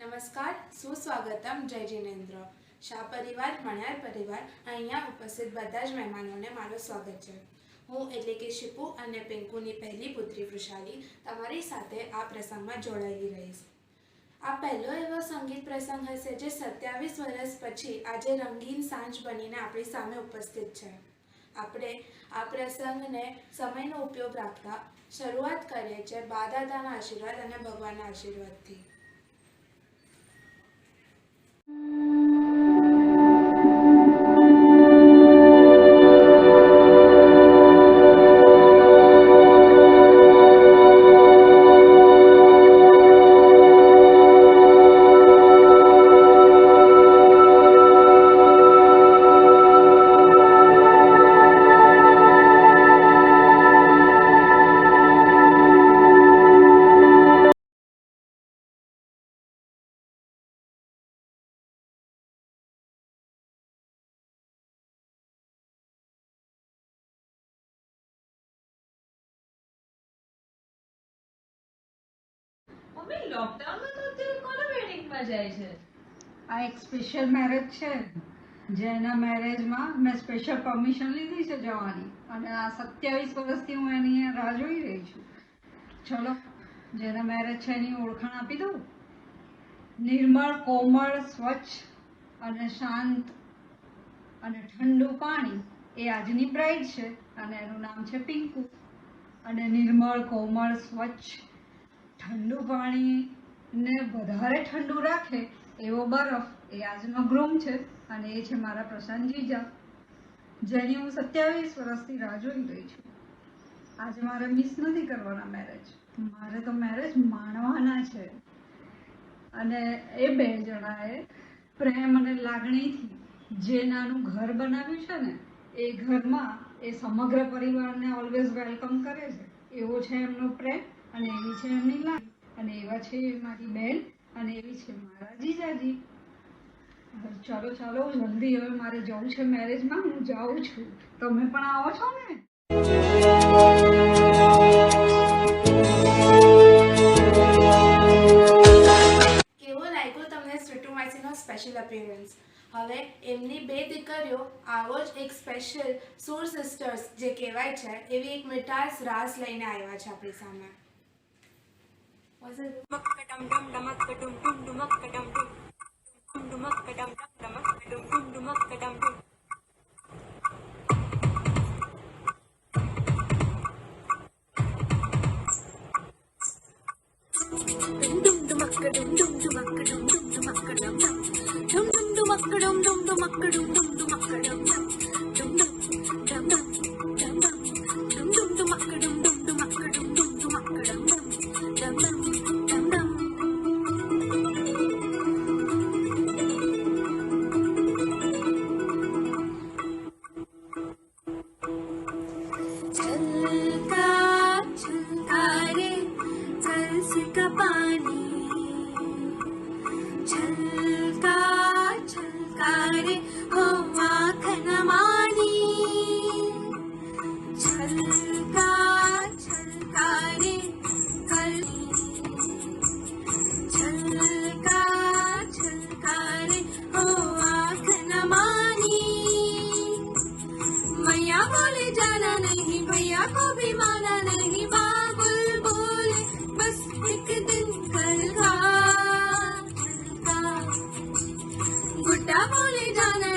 नमस्कार, सुस्वागतम, जय जिनेन्द्र। शाह परिवार, मणियार परिवार अहींया उपस्थित बधा ज મહેમાનોને મારું સ્વાગત છે। હું એટલે કે શિપુ અને પિંકુની પહેલી પુત્રી વૃષાલી તમારી સાથે આ પ્રસંગમાં જોડાયેલી રહીશ। આ પહેલો એવો સંગીત પ્રસંગ હશે જે 27 વર્ષ પછી આજે રંગીન સાંજ બનીને આપણી સામે ઉપસ્થિત છે। આપણે આ પ્રસંગને સમયનો ઉપયોગ રાખતા શરૂઆત કરીએ છીએ બા દાદાના આશીર્વાદ અને ભગવાનના આશીર્વાદથી। મમ્મી લોકડાઉનમાં તો અત્યારે કોના વેડિંગમાં જાય છે? આ એક સ્પેશિયલ મેરેજ છે જેના મેરેજમાં મેં સ્પેશિયલ પરમિશન લીધી છે જવાની અને આ 27 વર્ષથી હું એની રાહ જોઈ રહી છું। ચલો જેના મેરેજ છે એની ઓળખાણ આપી દઉં। નિર્મળ, કોમળ, સ્વચ્છ અને શાંત અને ઠંડુ પાણી એ આજની બ્રાઇડ છે અને એનું નામ છે પિંકુ। અને નિર્મળ, કોમળ, સ્વચ્છ, ઠંડુ પાણીને વધારે ઠંડુ રાખે એવો બરફ એ આજનો ગ્રૂમ છે અને એ છે મારા પ્રશાંત જીજા, જેની હું 27 વર્ષથી રાહ જોઈ રહી છું। આજે મારે મિસ નથી કરવાના મેરેજ, મારે તો મેરેજ માણવાના છે। અને એ બે જણાએ પ્રેમ અને લાગણીથી જે નાનું ઘર બનાવ્યું છે ને એ ઘરમાં એ સમગ્ર પરિવારને ઓલવેઝ વેલકમ કરે છે। એવો છે એમનો પ્રેમ અને એવી છે એમની લાગણી અને એવા છે મારી બેન અને એવી છે મારા જીજાજી। ચાલો ચાલો જલ્દી હવે મારે જવું છે મેરેજમાં, હું જાઉં છું। તમે પણ આવો છો ને? કેવો લાગ્યો તમને સ્વીટુ માસીનો સ્પેશિયલ અપિયરન્સ? હવે એમની બે દીકરીઓ આવો જ એક સ્પેશિયલ સોર સિસ્ટર્સ જે કહેવાય છે એવી એક મીઠાસ રાસ લઈને આવ્યા છે આપણી સામે। बोले जाना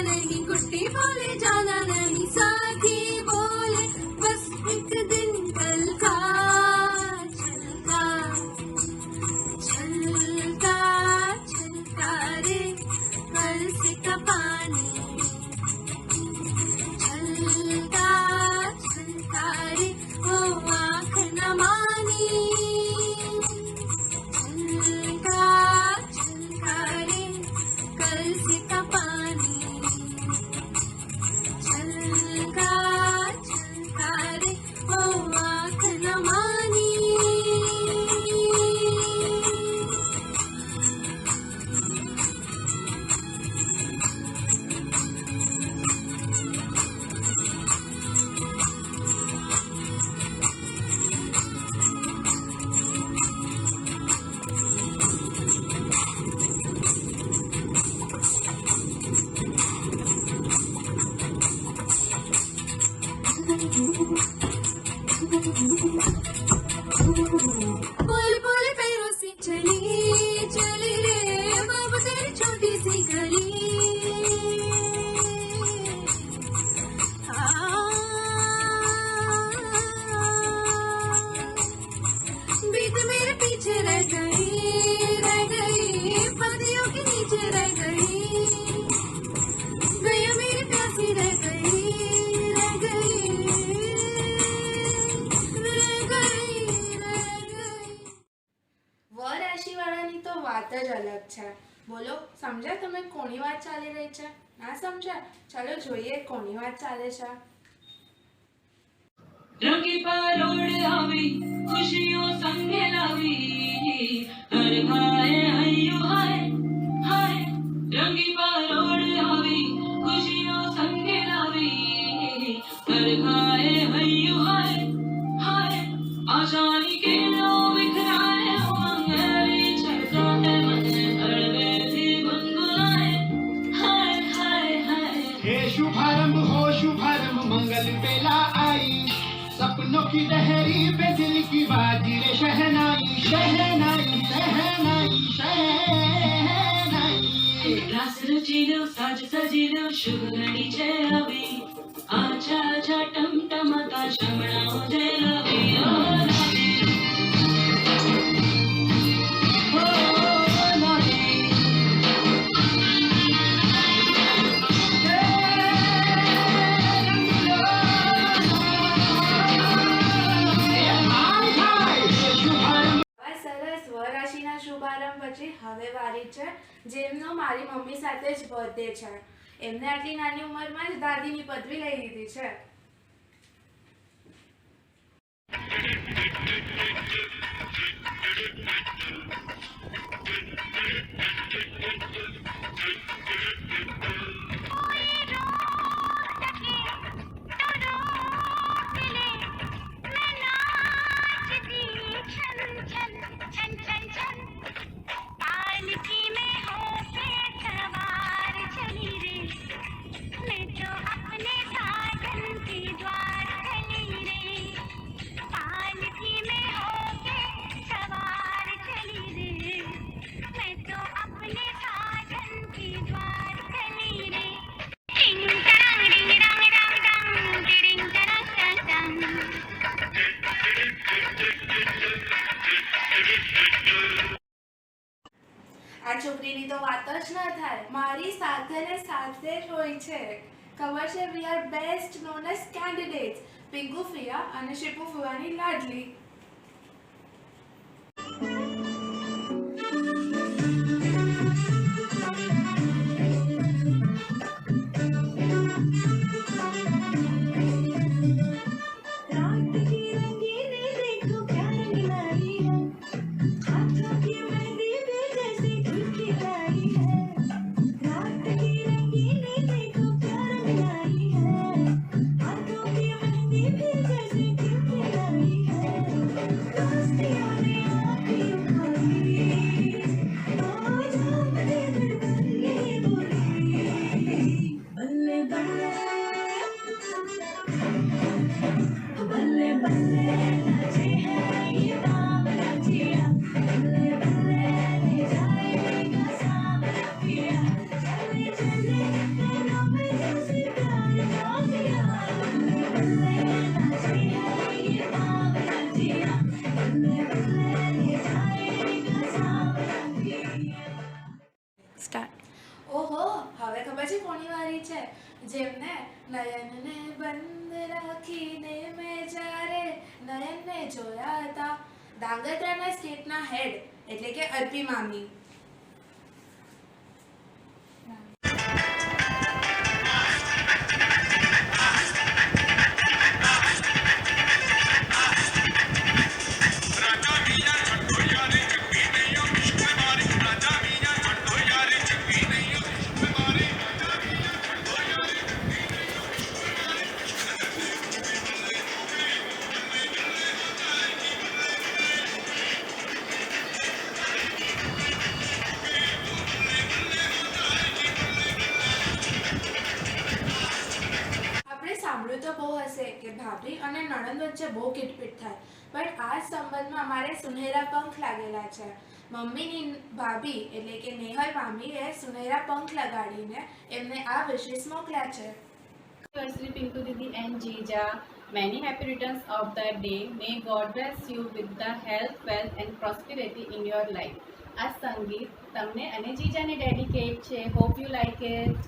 વાળાની તો વાત જ અલગ છે. બોલો, સમજ્યા તમે કોની વાત ચાલી રહી છે? ના સમજ્યા? ચાલો જોઈએ કોની વાત ચાલે છે. રંગી પરોડ આવી ખુશીઓ સંગે લાવી હર હાય હૈયું હાય હાય રંગી પરોડ આવી ખુશીઓ સંગે લાવી હર હાય હૈયું હાય હાય આશાની કિરણો વિખરાય ઉમંગ એવી છલકો હે મને હળવેથી ગુનગુનાય હાય હાય હાય हे शुभारंभ हो शुभारंभ मंगल बेला आई सपनों की लहरी पे दिल की बाजी रे शहनाई शहनाई शहनाई शहनाई રાસ રચીલો સાજ સજીલો શુભ ઘડી છે આવી આછા આછા ટમટમતા શમણાઓ જે લાવી ઓ લાવી ઓ લાવી हाय हाय हे शुभारंभ આ સરસ સ્વરાશિના શુભારંભ પછી હવે વારી છે જેમનો મારી મમ્મી સાથે જ બર્થડે છે. એમને આટલી નાની ઉંમરમાં જ દાદીની પદવી લઈ લીધી છે. આ છોકરીની તો વાત જ ન થાય. મારી સાથે ને સાથે જ હોય છે. ખબર છે, we are best known as candidates. Pinku ફિયા અને શિપુ ફુવાની લાડલી. रात की रंगीनी देखो क्या रंग लाई है हाथों की मेहंदी भी जैसे खिलखिलाई है रात की रंगीनी देखो क्या रंग लाई है हाथों की मेहंदी भी जैसे खिलखिलाई है दोस्तियों ने आँखें उठाई तो जाम दे धड़कन ये बोली बल्ले बल्ले बल्ले बल्ले नाचे हैं ये बावला जिया बल्ले बल्ले ले जाएगा सावला पिया चले चले नैनों पे जैसे प्यार का दिया बल्ले बल्ले नाचे हैं ये बावला जिया बल्ले बल्ले ले जाएगा सावला पिया સ્ટાર્ટ. ઓહો, હવે ખબર છે કોની વારી છે? જેમને નયનને બંધ રાખીને મેં જ્યારે નયનને જોયા હતા. ધાંગધ્રાના સ્ટેટના હેડ એટલે કે અર્પી મામી. આપણે સાંભળ્યું તો બહુ હશે કે ભાભી અને નણંદ વચ્ચે બહુ કિટપિટ થાય, પણ આ સંબંધમાં અમારે સુનહેરા પંખ લાગેલા છે. મમ્મીની ભાભી એટલે કે નેહલ મામીએ સુનહેરા પંખ લગાડીને એમને આ વિશેષ મોકલ્યા છે. Anniversary, Pinku Didi and Jija. Many happy returns of the day. May God bless you with the health, wealth and prosperity in your life. આ સંગીત તમને અને જીજાને ડેડિકેટ છે. Hope you like it.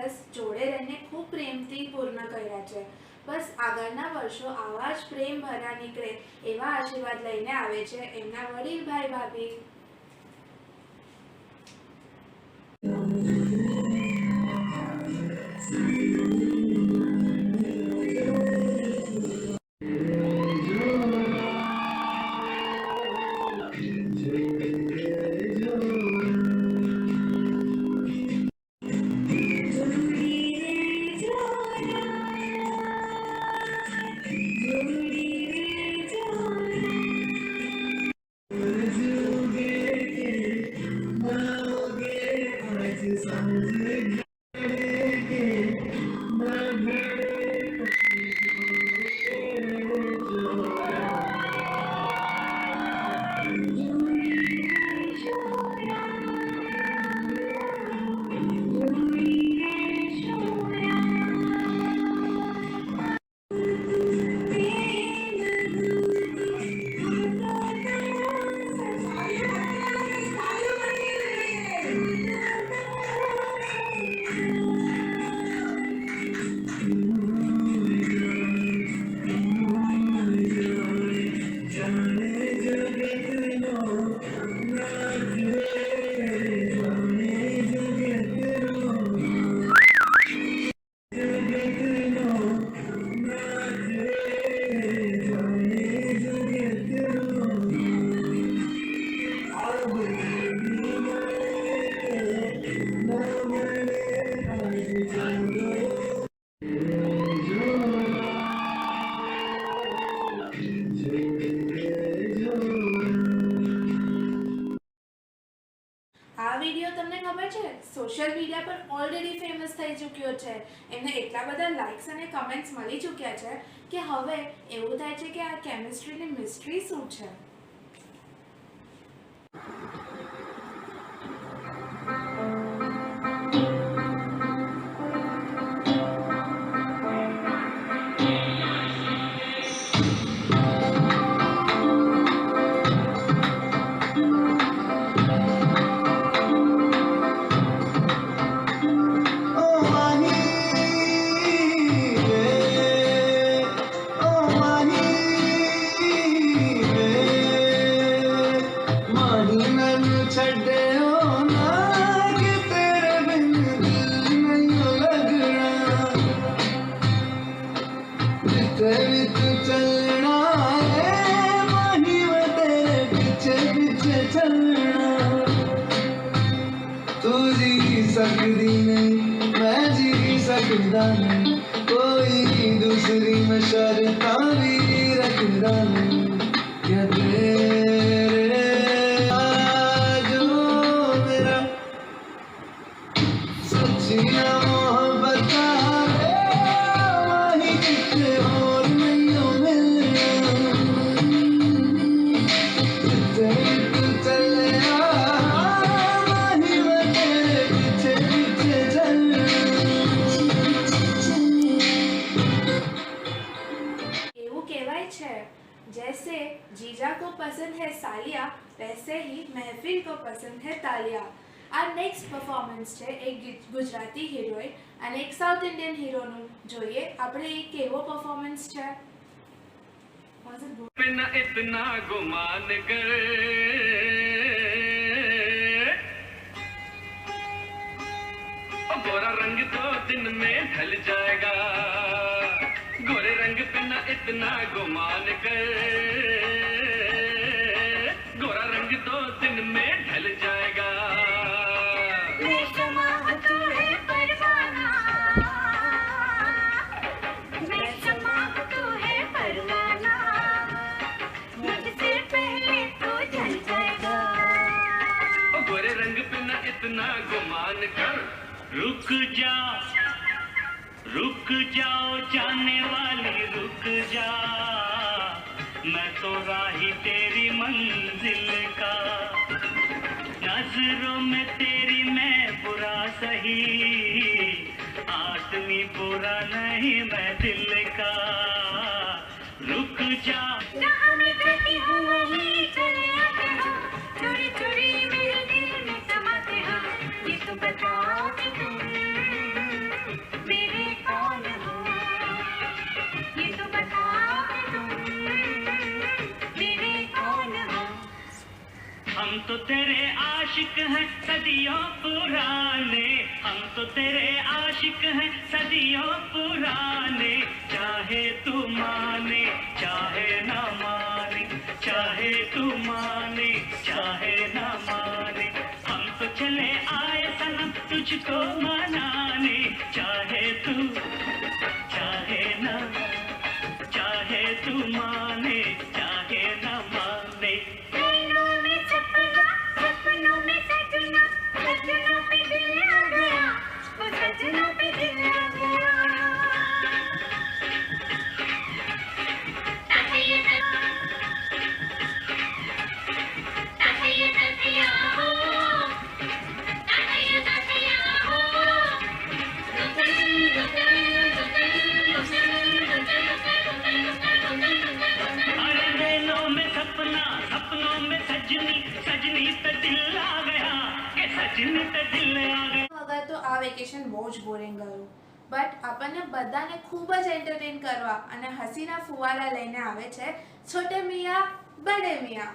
રસ જોડે રહીને ખૂબ પ્રેમથી પૂર્ણ કર્યા છે. બસ આગળના વર્ષો આવા જ પ્રેમ ભરા નીકળે એવા આશીર્વાદ લઈને આવે છે એમના વડીલ ભાઈ ભાભી. આ વિડીયો તમને ખબર છે સોશિયલ મીડિયા પર ઓલરેડી ફેમસ થઈ ચૂક્યો છે. એમને એટલા બધા લાઇક્સ અને કમેન્ટ્સ મળી ચૂક્યા છે કે હવે એવું થાય છે કે આ કેમિસ્ટ્રીની મિસ્ટ્રી શું છે. सकती नहीं मैं जी सकता नहीं कोई दूसरी में शर्ता भी रखता नहीं क्या तेरे जो मेरा सच्चिया मोहब्बत वही कितने और नहीं जैसे जीजा को पसंद है सालिया वैसे ही महफिल को पसंद है तालिया. આ નેક્સ્ટ પરફોર્મન્સ છે એક ગુજરાતી હિરોઈન અને એક સાઉથ ઇન્ડિયન હીરોનું. જોઈએ આપણે એ કેવો પરફોર્મન્સ છે. बिना इतना गुमान कर गोरा रंग 2 दिन में ढल जाएगा, गोरे रंग पे न इतना गुमान कर, गोरा रंग 2 दिन में ढल जाएगा। मैं शमा तू है परवाना, मैं शमा तू है परवाना, मुझसे पहले तू ढल जाएगा। ओ गोरे रंग पे न इतना गुमान कर। रुक जाओ जाने वाली रुक जा, मैं तो राही तेरी मंजिल का, नजरों में तेरी मैं बुरा सही, आदमी बुरा नहीं मैं दिल का। रुक जा जहाँ मैं कहती हूँ वहीं चले आते हो, चोरी चोरी मेरे दिल में समाते हो, ये तो बताओ कि तुम मेरे कौन हो, ये तो बताओ कि तुम मेरे कौन हो। हम तो तेरे आशिक हैं सदियों पुराने, हम तो तेरे आशिक हैं सदियों पुराने, चाहे तू माने चाहे ना माने, चाहे तू माने चाहे ना माने, हम तो चले आए सनम तुझको मनाने, चाहे तू माने चाहे ना माने। सपनों में सपना, सपनों में सजना, सजनों पे दिल आ गया, वो सजनों पे दिल आ गया। तकिया हो, तकिया हो, अरे रेलों में सपना, सपनों में सजनी, सजनी पे दिल आ गया, के सजनी पे दिल आ गया। વગર તો આ વેકેશન બહુ જ બોરિંગ ગયું, બટ આપણને બધાને ખૂબ જ એન્ટરટેન કરવા અને હસીના ફુવારા લઈને આવે છે છોટે મિયા બડે મિયા।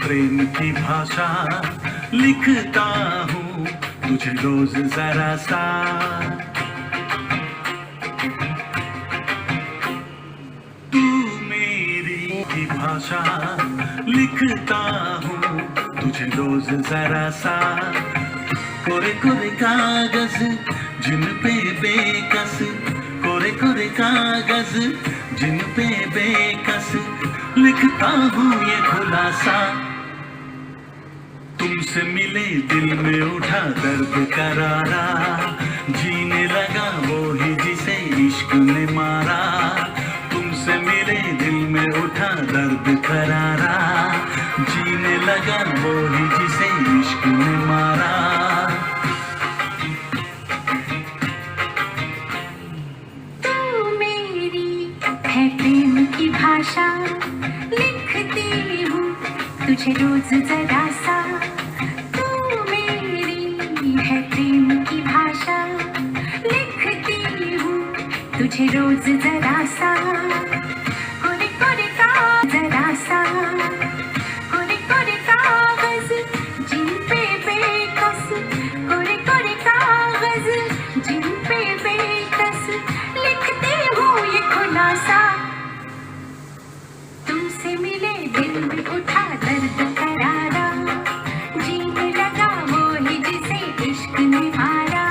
प्रेम की भाषा लिखता हूँ तुझे रोज जरा सा, तू मेरी की भाषा लिखता हूँ तुझे रोज जरा सा, कोरे कोरे कागज जिन पे बेकस, कोरे कोरे कागज जिन पे बेकस लिखता हूँ ये खुलासा, तुमसे मिले दिल में उठा दर्द करारा, जीने लगा वो ही जिसे इश्क ने मारा, तुमसे मिले दिल में उठा दर्द करारा, जीने लगा वो ही जिसे इश्क ने मारा। तू मेरी है प्रेम की भाषा लिखती हूँ तुझे रोज जरा सा, तू मेरी है प्रेम की भाषा लिखती हूँ तुझे रोज जरा सा, कोरे कोरे का जरा सा, कोरे कोरे कागज जिन पे बेकस, कोरे कोरे कागज जिन पे बेकस लिखती हूँ ये खुलासा, तुमसे मिले दिल में उठा दर्द करारा, जीने लगा वो ही जिसे इश्क ने मारा,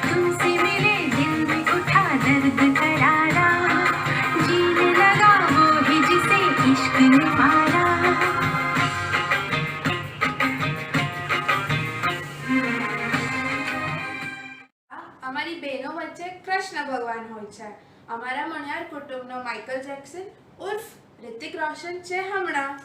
तुमसे मिले दिल में उठा दर्द करारा, અમારી બહેનો વચ્ચે કૃષ્ણ ભગવાન હોય છે. અમારા મણિયાર કુટુંબનો માઇકલ જેક્સન ઉર્ફ રિતિક રોશન છે હમણાં.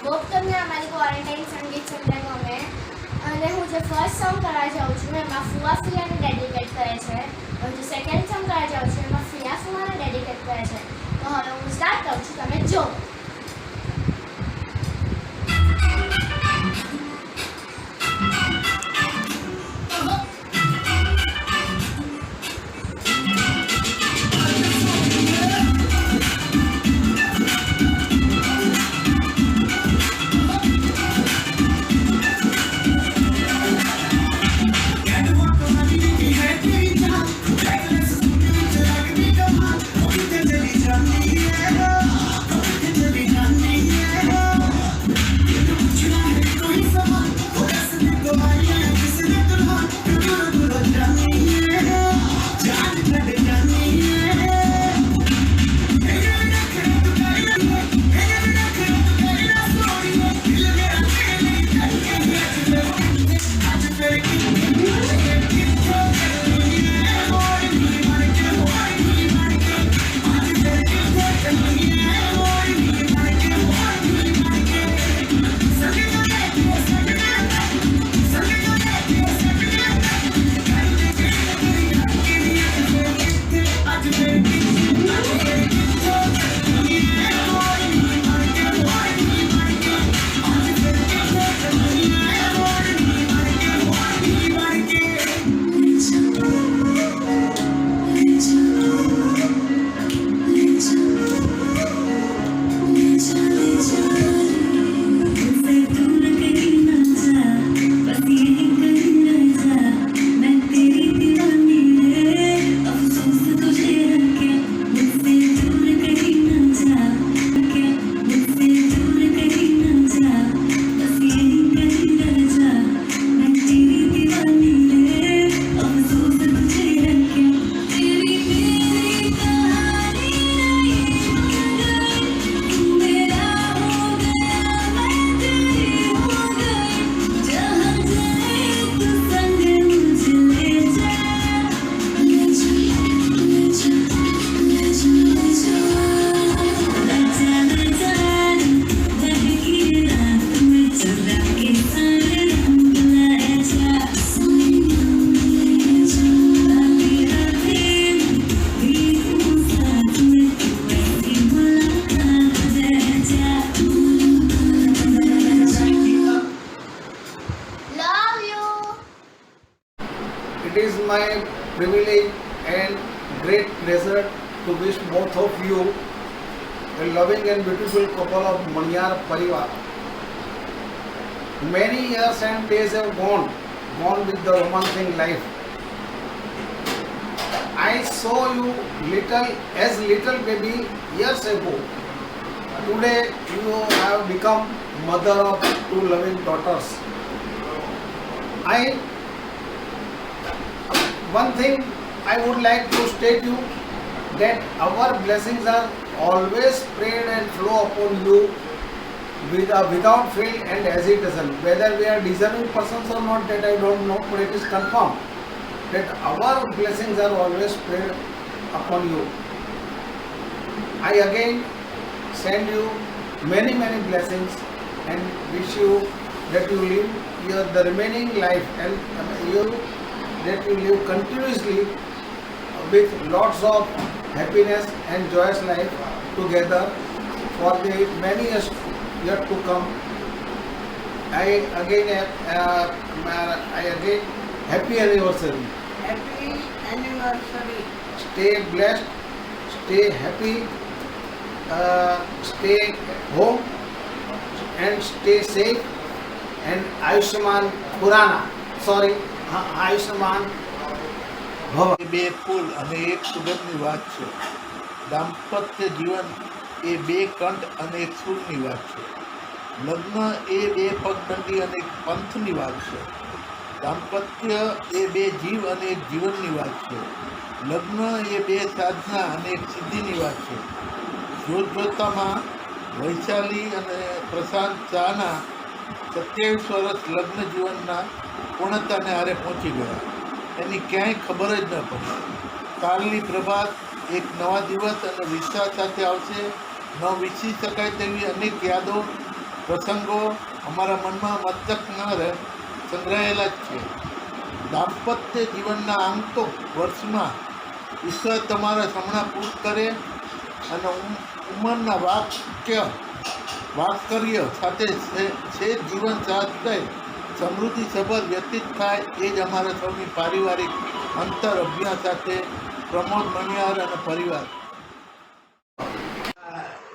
હોપ તમને અમારી ક્વોરન્ટાઇન સંગીત સંધ્યા ગમે અને હું જે ફર્સ્ટ સોંગ કરવા જાઉં છું એમાં ફુવા ફિયાને ડેડિકેટ કરે છે અને જે સેકન્ડ સોંગ કરવા જાઉં છું એમાં ફિયા ફુવાને ડેડિકેટ કરે છે. તો હવે હું સ્ટાર્ટ કરું છું, તમે જો. It is my privilege and great pleasure to wish both of you a loving and beautiful couple of Maniyar Parivar. Many years and days have gone with the romancing life. I saw you little baby years ago. Today you have become mother of two loving daughters. One thing I would like to state you that our blessings are always spread and flow upon you without fail and hesitation. Whether we are deserving persons or not, that I don't know, but it is confirmed that our blessings are always spread upon you. I again send you many blessings and wish you that you live the remaining life and that you live continuously with lots of happiness and joyous life together for the many years yet to come. I again happy anniversary. Happy anniversary. Stay blessed, stay happy, stay home and stay safe and Ayushman Khurana. Sorry, Ayushman Bhava. બે ફૂલ અને એક સુગંધની વાત છે. દાંપત્ય જીવન એ બે કંઠ અને એક સૂરની વાત છે. લગ્ન એ બે પગદંડી અને એક પંથની વાત છે. દાંપત્ય એ બે જીવ અને એક જીવનની વાત છે. લગ્ન એ બે સાધના અને એક સિદ્ધિની વાત છે. જોતજોતામાં વૈશાલી અને પ્રશાંત શાહના 27 વર્ષ લગ્ન જીવનના પૂર્ણતાને હારે પહોંચી ગયા. એની ક્યાંય ખબર જ ન પડી. કાલની પ્રભાત એક નવા દિવસ અને વિશ્વાસ સાથે આવશે. ન વિસરી શકાય તેવી અનેક યાદો પ્રસંગો અમારા મનમાં મસ્તક ન સંગ્રહાયેલા જ છે. દાંપત્ય જીવનના આમ તો વર્ષમાં ઈશ્વર તમારા હમણાં પૂર્ણ કરે અને ઉંમરના વાક્કર્ય સાથે છે જીવન શાસ્ત્ર સમૃદ્ધિ સભર વ્યતીત થાય એ જ અમારા સૌની પારિવારિક અંતર અભ્યાસ સાથે પ્રમોદ મણિયાર અને પરિવાર.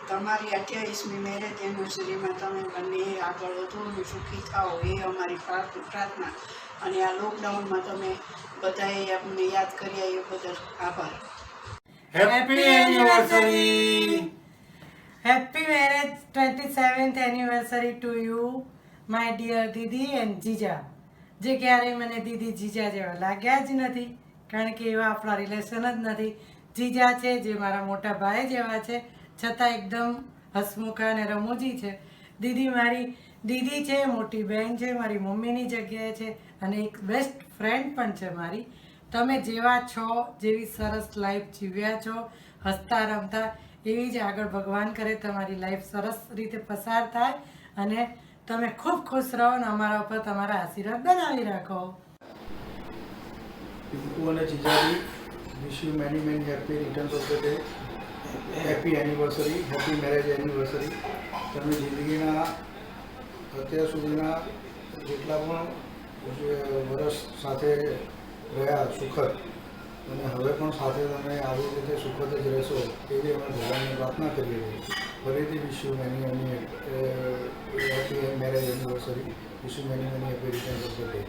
તમારી 28મી મેરેજ એનિવર્સરીમાં તમે બંને આગળ વધો અને સુખી થાઓ એ અમારી પ્રાર્થના. અને આ લોકડાઉનમાં તમે બધાએ અમને યાદ કર્યા એ બદલ આભાર. Happy anniversary. Happy marriage 27th anniversary to you my dear દીદી એન્ડ જીજા. જે ક્યારેય મને દીદી જીજા જેવા લાગ્યા જ નથી, કારણ કે એવા આપણા રિલેશન જ નથી. જીજા છે જે મારા મોટા ભાઈ જેવા છે, છતાં એકદમ હસમુખા અને રમૂજી છે. દીદી મારી દીદી છે, મોટી બહેન છે, મારી મમ્મીની જગ્યાએ છે અને એક બેસ્ટ ફ્રેન્ડ પણ છે મારી. તમે જેવા છો, જેવી સરસ લાઈફ જીવ્યા છો હસતા રમતા, એવી જ આગળ ભગવાન કરે તમારી લાઈફ સરસ રીતે પસાર થાય અને તમે ખૂબ ખુશ રહો અને અમારા ઉપર તમારા આશીર્વાદ બનાવી રાખો. પિંકુ અને જીજાજી, wish you many happy returns of the day. Happy anniversary, happy marriage anniversary. તમે જિંદગીના અત્યાર સુધીના જેટલા પણ વર્ષ સાથે રહ્યા સુખદ, અને હવે પણ સાથે તમે આવી રીતે સુખદ જ રહેશો એવી અમે ભગવાનને પ્રાર્થના કરીએ છીએ. ફરીથી wish you many happy marriage anniversary. Wish you many happy returns of the day.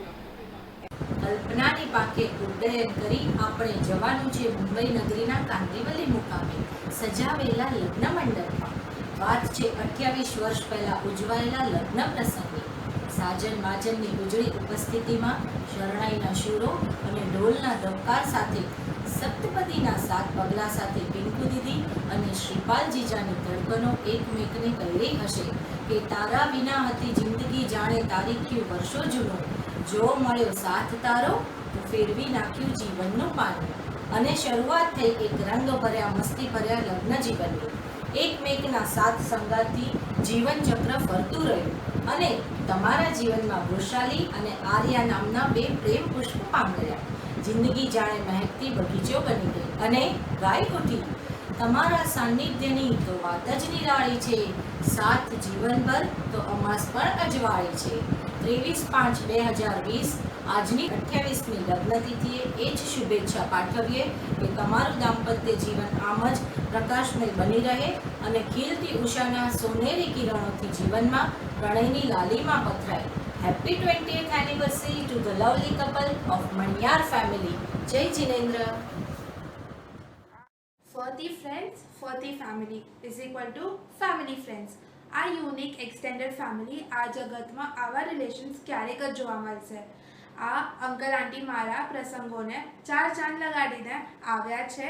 કલ્પનાની પાકે ઉડ્ડયન કરી આપણે જવાનું છે મુંબઈ નગરીના કાંદિવલી મુકામે સજાવેલા લગ્ન મંડપમાં. વાત છે 28 વર્ષ પહેલાં ઉજવાયેલા લગ્ન પ્રસંગે. સાજન માજનની ઉજળી ઉપસ્થિતિમાં શરણાઈના શૂરો અને ઢોલના ધબકાર સાથે સપ્તપદીના 7 પગલાં સાથે પિંકુ દીદી અને શ્રીપાલ જીજાની ધડકનો એકમેકને કહી હશે કે તારા વિના હતી જિંદગી જાણે તારીખ્યું વર્ષો જૂનું. જો મળ્યો સાથ તારો તો ફેરવી નાખ્યું જીવનનું પાનું. અને શરૂઆત થઈ એક રંગ ભર્યા મસ્તી ભર્યા લગ્ન જીવનની. એકમેકના સાથ સંગાતથી જીવન ચક્ર ફરતું રહ્યું અને તમારા જીવનમાં વૃષાલી અને આર્યા નામના 2 પ્રેમ પુષ્પ પાંગર્યા. જિંદગી જાણે મહેકતી બગીચો બની ગઈ અને ગાય ઉઠી. તમારા સાનિધ્યની તો વાત જ નિરાળી છે, સાથ જીવનભર તો અમાસ પણ અજવાળી છે. 23/5/2020 આજની 28મી લગ્નતિથિએ એ જ શુભેચ્છા પાઠવીએ કે તમારું દાંપત્ય જીવન આમ જ પ્રકાશમય બની રહે અને ખીલતી ઉષાના સોનેરી કિરણોથી જીવનમાં પ્રણયની લાલીમાં પથરાય. Happy 20th anniversary to the lovely couple of Maniyar family. જય Jinendra. For the friends, for the family is equal to family friends. આ યુનિક એક્સટેન્ડેડ ફેમિલી આ જગતમાં આવા રિલેશન્સ ક્યારેક જ જોવા મળશે. આ અંકલ આંટી મારા પ્રસંગોને 4 ચાંદ લગાડીને આવ્યા છે.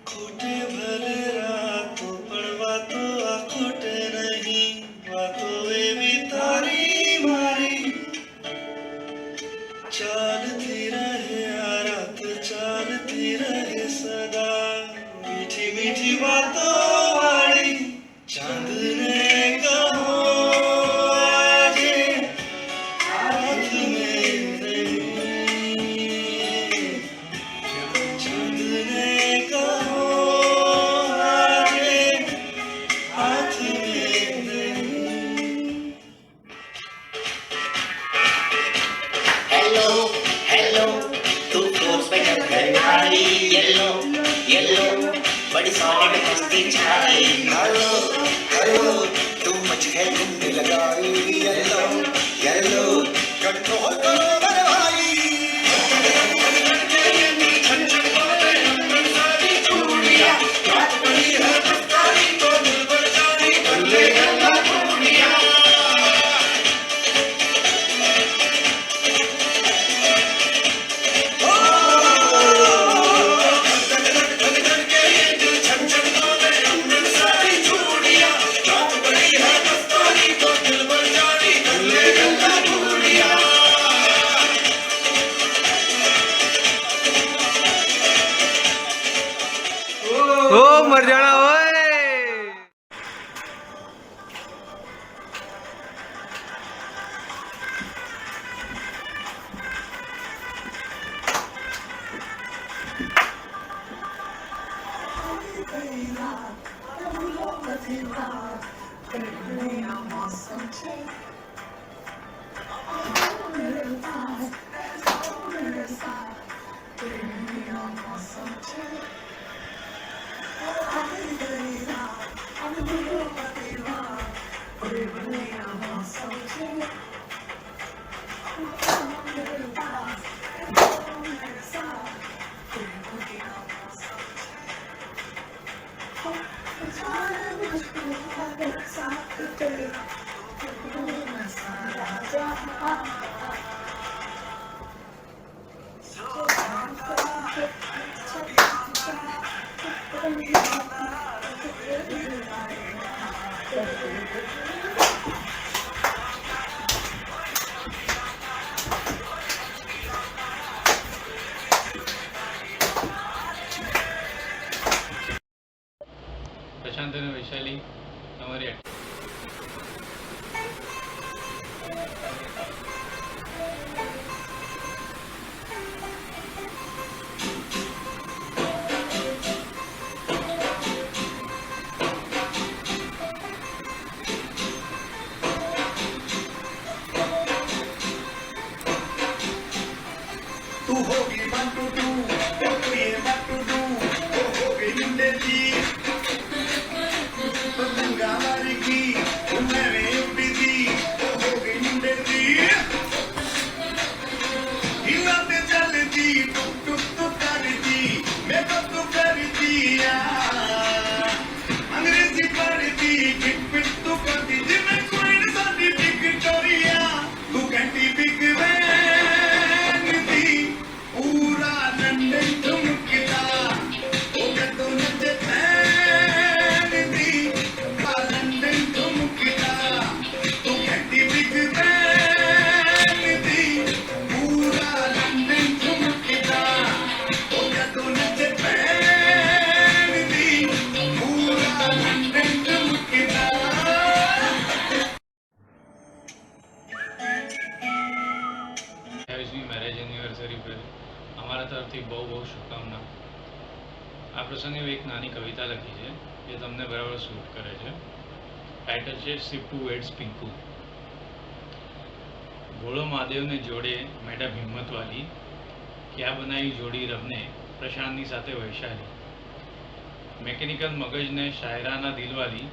खोटे भले रातों पर वातो आ खोटे नहीं वातो एवी तारी मारी चालती रहे आ रात चालती रहे सदा मीठी मीठी बातों वाली चांद ने कहो आजे हाथ में नहीं चांद ने कहो आजे हाथ में नहीं हेलो हेलो तू फोर्स पे टक्कर खाई येलो येलो बड़ी सॉलिड मस्ती छाई हेलो हेलो तू मच है घूमने लगाई येलो येलो कंट्रोल करो मेरे भाई ओ मर जाना ओए। प्रशांत અને વૈશાલી તમારી तू होगी वन टू टू तो ये वन टू टू वो होगी जिंदगी तो गंगा मारी की मैंने बिजी वो होगी जिंदगी हिलाते चलती टुक टुक टुक करती मैं तो करती अंग्रेजी पढ़ती किट पिट तू करती जिम्मे कोई न साथी विक्टोरिया तू कहती बिग वैन दी पूरा लंदन ठुमकता ओ के तो नचते એક નાની કવિતા લખી છે જે તમને બરાબર સૂટ કરે છે. ટાઇટલ છે સિપ્પુ વેડ્સ પિંકુ. ભોળો મહાદેવને જોડે મેડમ હિમ્મત વાલી, ક્યાં બનાવી જોડી રબને પ્રશાંતની સાથે વૈશાલી. મેકેનિકલ મગજને શાયરાના દિલવાલી,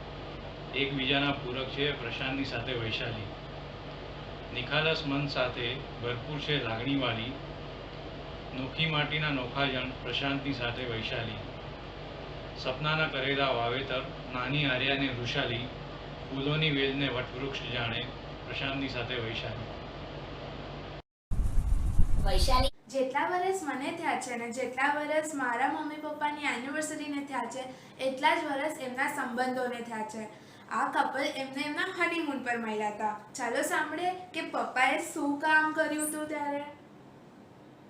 એકબીજાના પૂરક છે પ્રશાંતની સાથે વૈશાલી. નિખાલસ મન સાથે ભરપૂર છે લાગણીવાળી, નોખી માટીના નોખા જણ પ્રશાંતની સાથે વૈશાલી. સપનાના કરેલા વાવેતર નાની આર્યાને વૃષાલી, ફૂલોની વેલને વટવૃક્ષ જાણે પ્રશાંતની સાથે વૈશાલી. વૈશાલી જેટલા વર્ષ મને થયા છે ને જેટલા વર્ષ મારા મમ્મી પપ્પાની એનિવર્સરીને થયા છે એટલા જ વર્ષ એમના સંબંધોને થયા છે. આ કપલ એમના હનીમૂન પર મળ્યા હતા. ચાલો સાંભળીએ કે પપ્પાએ શું કામ કર્યું હતું ત્યારે.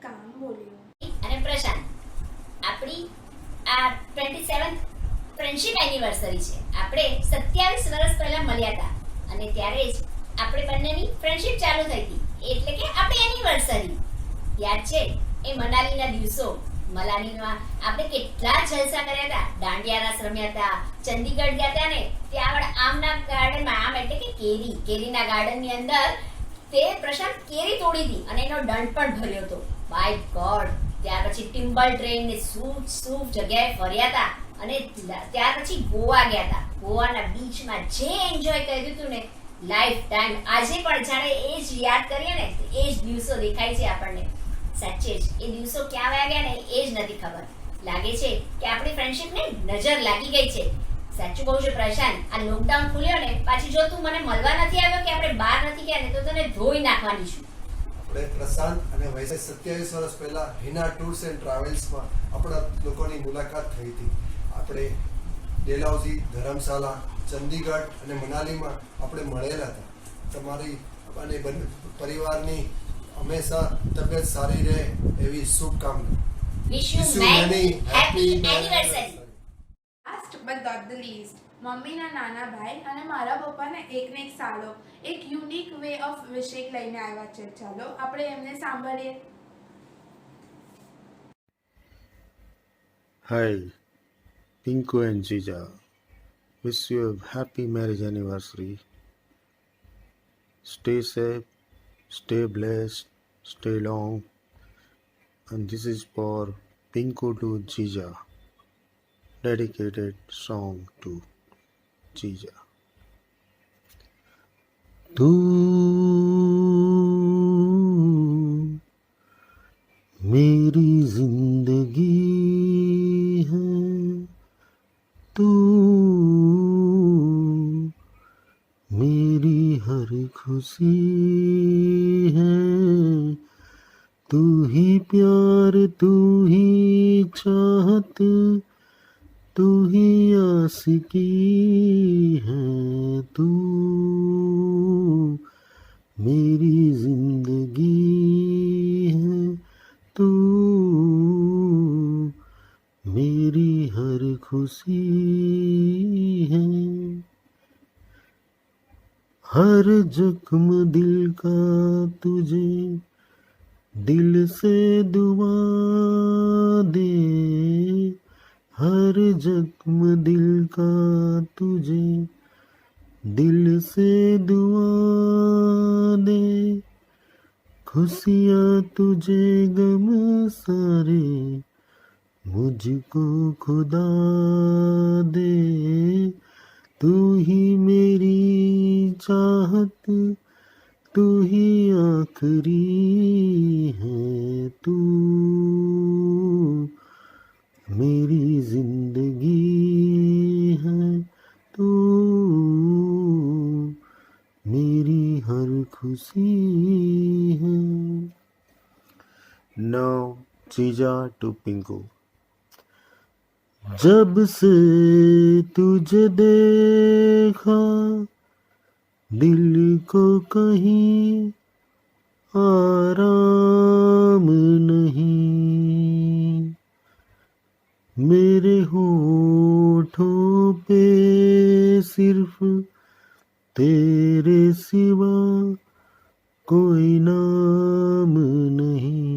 કામ બોલ્યું. અને પ્રશાંત, આપણી આ 27th ફ્રેન્ડશિપ એનિવર્સરી છે. આપણે 27 વર્ષ પહેલા મળ્યા હતા અને ત્યારે જ આપણે બંનેની ફ્રેન્ડશિપ ચાલુ થઈ હતી, એટલે કે આપણી એનિવર્સરી. યાદ છે એ મનાલીના દિવસો? મનાલીમાં આપણે કેટલા જલસા કર્યા હતા, દાંડિયા રાસ રમ્યા હતા, ચંદીગઢ ગયા હતા ને ત્યાં આમના ગાર્ડનમાં, આમ એટલે કે કેરીના ગાર્ડનની અંદર તે પ્રશાંત કેરી તોડી હતી અને એનો દંડ પણ ભર્યો હતો. By God. ત્યાર પછી ટિમ્બલ ટ્રેન ને શું જગ્યાએ ફર્યા હતા અને ત્યાર પછી ગોવા ગયા હતા. ગોવાના બીચમાં જે એન્જોય કર્યું હતું ને લાઈફ ટાઈમ, આજે પણ જાણે એ જ યાદ કરીએ ને એ જ દિવસો દેખાય છે આપણને. સાચે જ એ દિવસો ક્યાં વયા ગયા ને એ જ નથી ખબર. લાગે છે કે આપણી ફ્રેન્ડશિપને નજર લાગી ગઈ છે. સાચું કહું છું પ્રશાંત, આ લોકડાઉન ખુલ્યો ને પાછી જો તું મને મળવા નથી આવ્યો કે આપણે બહાર નથી ગયા ને તો તને ધોઈ નાખવાની છું. આપણે પ્રશાંત અને વૈશાલી 27 વર્ષ પહેલા હિના ટૂર્સ એન્ડ ટ્રાવેલ્સમાં આપણા લોકોની મુલાકાત થઈ હતી. આપણે ડેલહાઉસી, ધર્મશાલા, ચંદીગઢ અને મનાલીમાં આપણે મળેલા હતા. તમારી અને પરિવારની હંમેશા તબિયત સારી રહે એવી શુભકામના. Wish you many happy anniversary. Last but not the least, મમ્મીના નાના ભાઈ અને મારા પપ્પાને એકને એક સાલો એક યુનિક વે ઓફ વિશિંગ લઈને આવ્યા છે. ચાલો આપણે એમને સાંભળીએ. Hi, Pinku and Jija. Wish you a happy marriage anniversary. Stay safe, stay blessed, stay long. And this is for Pinku to Jija. Dedicated song to Jija. तू मेरी जिंदगी है, तू मेरी हर खुशी है, तू ही प्यार, तू ही चाहत, तू ही आशिकी है, तू मेरी जिंदगी है, तू मेरी हर खुशी है. हर जख्म दिल का तुझे दिल से दुआ दे, हर जख्म दिल का तुझे दिल से दुआ दे, खुशियाँ तुझे गम सारे मुझको खुदा दे, तू ही मेरी चाहत, तू ही आखिरी है, तू मेरी जिंदगी है, तू मेरी हर खुशी है. Now Jija to Pinku. जब से तुझे देखा दिल को कहीं आराम नहीं, मेरे होठों पे सिर्फ तेरे सिवा कोई नाम नहीं.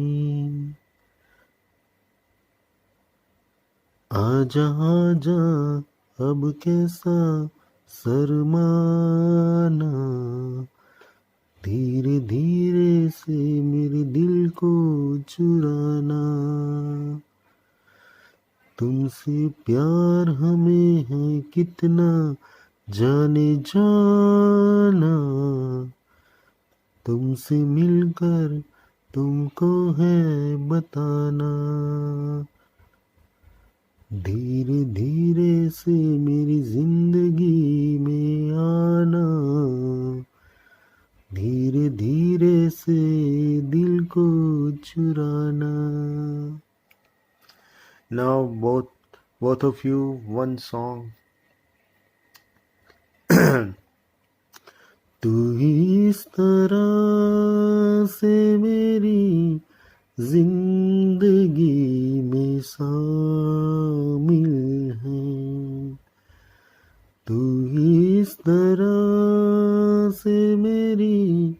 आज जहाँ जा अब कैसा शर्माना, धीरे धीरे से मेरे दिल को चुराना, तुमसे प्यार हमें है कितना जाने जाना, तुमसे मिलकर तुमको है बताना, धीरे धीरे से मेरी जिंदगी में आना, धीरे धीरे से दिल को चुराना. Now both of you one song. तू इस तरह से मेरी जिंदगी में शामिल है, तू इस तरह से मेरी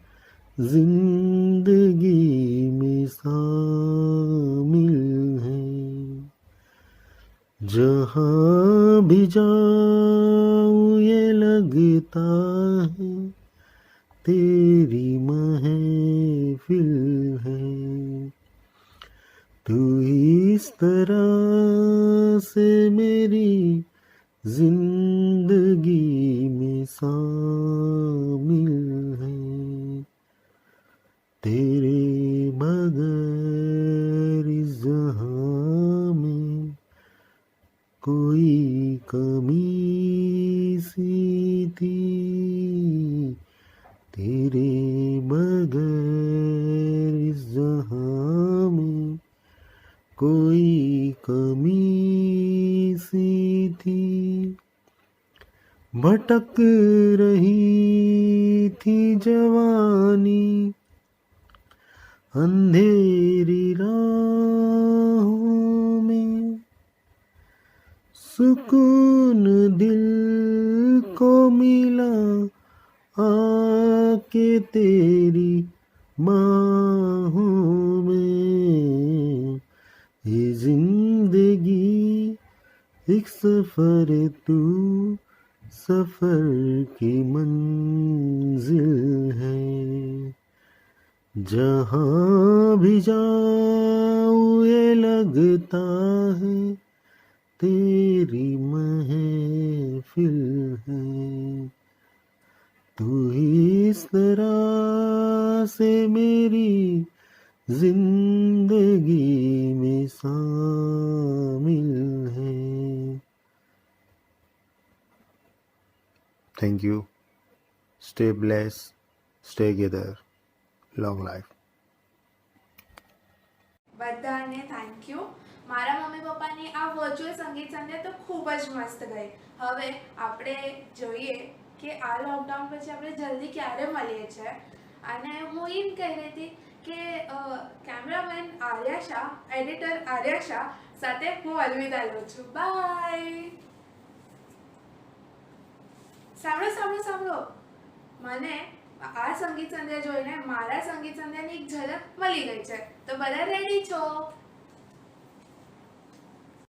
जिंदगी में शामिल है, जहाँ भी जाऊँ ये लगता है तेरी महफिल है, तू इस तरह से मेरी जिंदगी में शामिल है, तेरे बगैर इस जहां में कोई कमी सी थी, तेरे बगैर इस जहां में कोई कमी सी थी, भटक रही थी जवानी अंधेरी राहों में, सुकून दिल को मिला आके तेरी बाहों में, ये जिंदगी एक सफर तू सफर की मंजिल है, जहाँ भी जाऊँ ये लगता है तेरी महफिल है, तू इस तरह से मेरी जिंदगी में शामिल है. Thank you. Stay blessed. Stay together. Long life. બધાને થેન્ક યુ. મારા મમ્મી પપ્પાની આ વર્ચ્યુઅલ સંગીત સંધ્યા તો ખૂબ જ મસ્ત ગઈ. હવે આપણે જોઈએ કે આ લોકડાઉન પછી આપણે જલ્દી ક્યારે મળીએ છીએ. અને હું એમ કહી રહી હતી કે કેમેરામેન આર્યા શાહ, એડિટર આર્યા શાહ સાથે હું અલવિદા લઉં છું. બાય. સાંભળો સાંભળો સાંભળો, મને આ સંગીત સંધ્યા જોઈને મારા સંગીત સંધ્યાની એક ઝલક મળી ગઈ છે. તો બધા રેડી છો?